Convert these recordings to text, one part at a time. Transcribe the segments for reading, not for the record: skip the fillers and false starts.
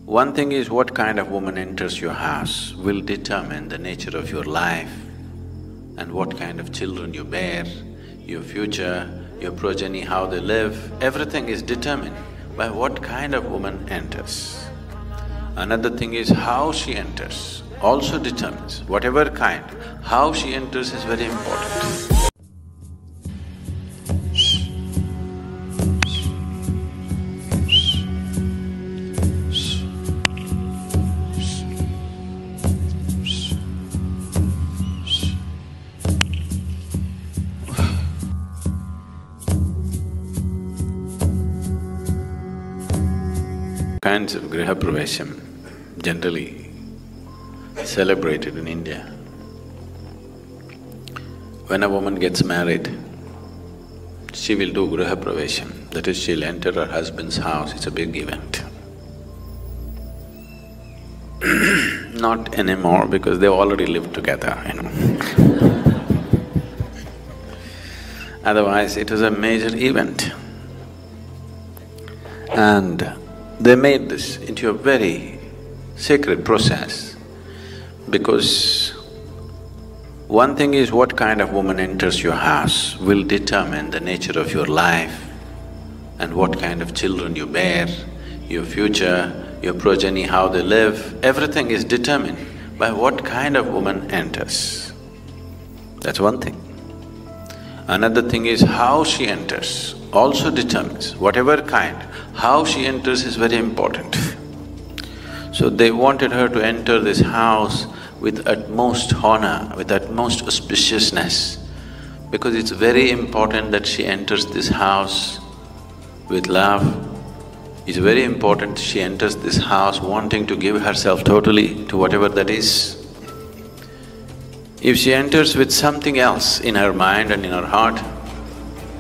One thing is what kind of woman enters your house will determine the nature of your life and what kind of children you bear, your future, your progeny, how they live, everything is determined by what kind of woman enters. Another thing is how she enters also determines, whatever kind, how she enters is very important. Kinds of Griha Pravesham generally celebrated in India. When a woman gets married, she will do Griha Pravesham, that is, she'll enter her husband's house, it's a big event. Not anymore because they've already lived together, Otherwise, it was a major event. And they made this into a very sacred process because one thing is what kind of woman enters your house will determine the nature of your life and what kind of children you bear, your future, your progeny, how they live, everything is determined by what kind of woman enters. That's one thing. Another thing is how she enters also determines, whatever kind, how she enters is very important. So they wanted her to enter this house with utmost honor, with utmost auspiciousness, because it's very important that she enters this house with love. It's very important she enters this house wanting to give herself totally to whatever that is. If she enters with something else in her mind and in her heart,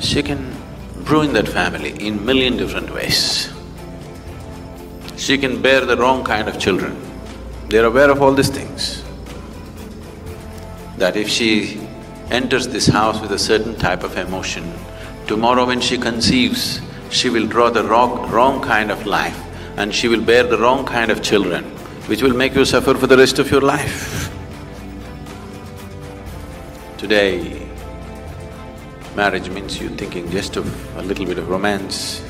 she can ruin that family in million different ways. She can bear the wrong kind of children. They're aware of all these things. That if she enters this house with a certain type of emotion, tomorrow when she conceives, she will draw the wrong kind of life and she will bear the wrong kind of children, which will make you suffer for the rest of your life. Today, marriage means you thinking just of a little bit of romance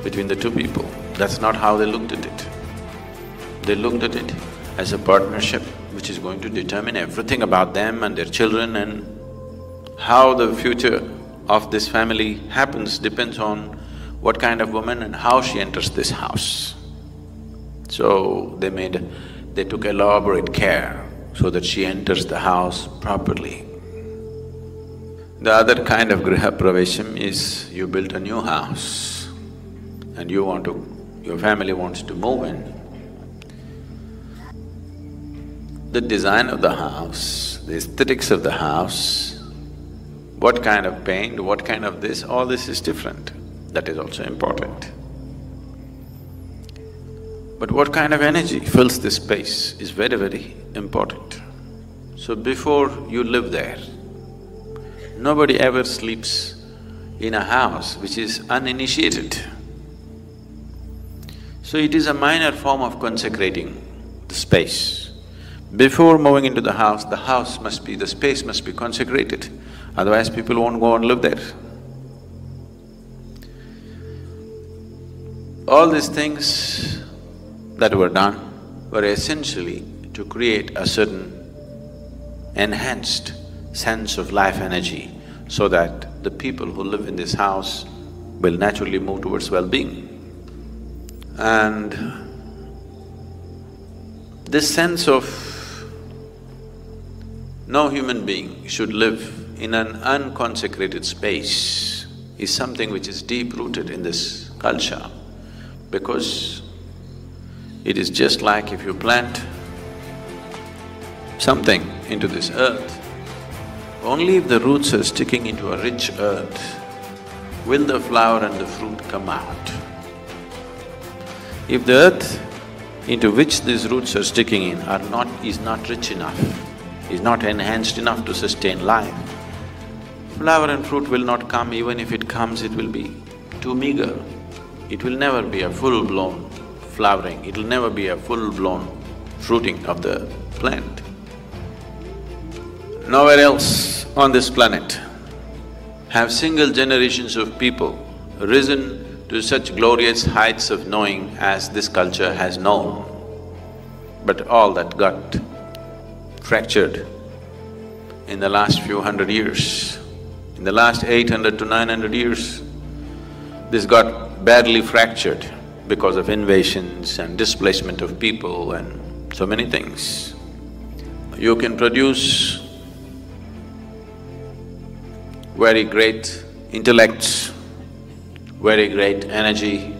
between the two people. That's not how they looked at it. They looked at it as a partnership which is going to determine everything about them and their children, and how the future of this family happens depends on what kind of woman and how she enters this house. So they took elaborate care so that she enters the house properly. The other kind of Griha Pravesham is you built a new house and your family wants to move in. The design of the house, the aesthetics of the house, what kind of paint, what kind of this, all this is different. That is also important. But what kind of energy fills this space is very, very important. So before you live there, nobody ever sleeps in a house which is uninitiated. So it is a minor form of consecrating the space. Before moving into the house must be… the space must be consecrated, otherwise people won't go and live there. All these things that were done were essentially to create a certain enhanced sense of life energy so that the people who live in this house will naturally move towards well-being. And this sense of no human being should live in an unconsecrated space is something which is deep-rooted in this culture, because it is just like if you plant something into this earth, only if the roots are sticking into a rich earth will the flower and the fruit come out. If the earth into which these roots are sticking in is not rich enough, is not enhanced enough to sustain life, flower and fruit will not come. Even if it comes, it will be too meager. It will never be a full-blown flowering, it'll never be a full-blown fruiting of the plant. Nowhere else on this planet have single generations of people risen to such glorious heights of knowing as this culture has known. But all that got fractured in the last few hundred years. In the last 800 to 900 years, this got badly fractured because of invasions and displacement of people and so many things. You can produce very great intellects, very great energy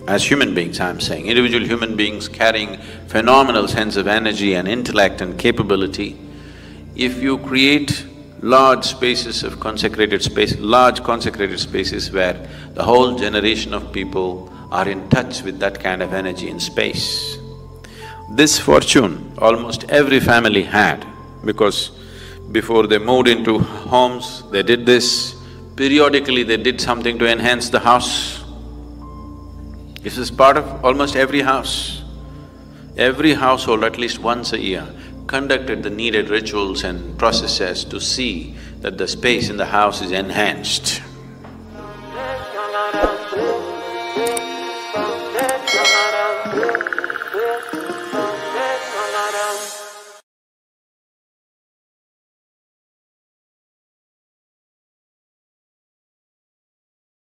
as human beings, I'm saying, individual human beings carrying phenomenal sense of energy and intellect and capability. If you create large spaces of consecrated space, large consecrated spaces where the whole generation of people are in touch with that kind of energy and space. This fortune almost every family had, because before they moved into homes, they did this. Periodically they did something to enhance the house. This is part of almost every house. Every household at least once a year conducted the needed rituals and processes to see that the space in the house is enhanced.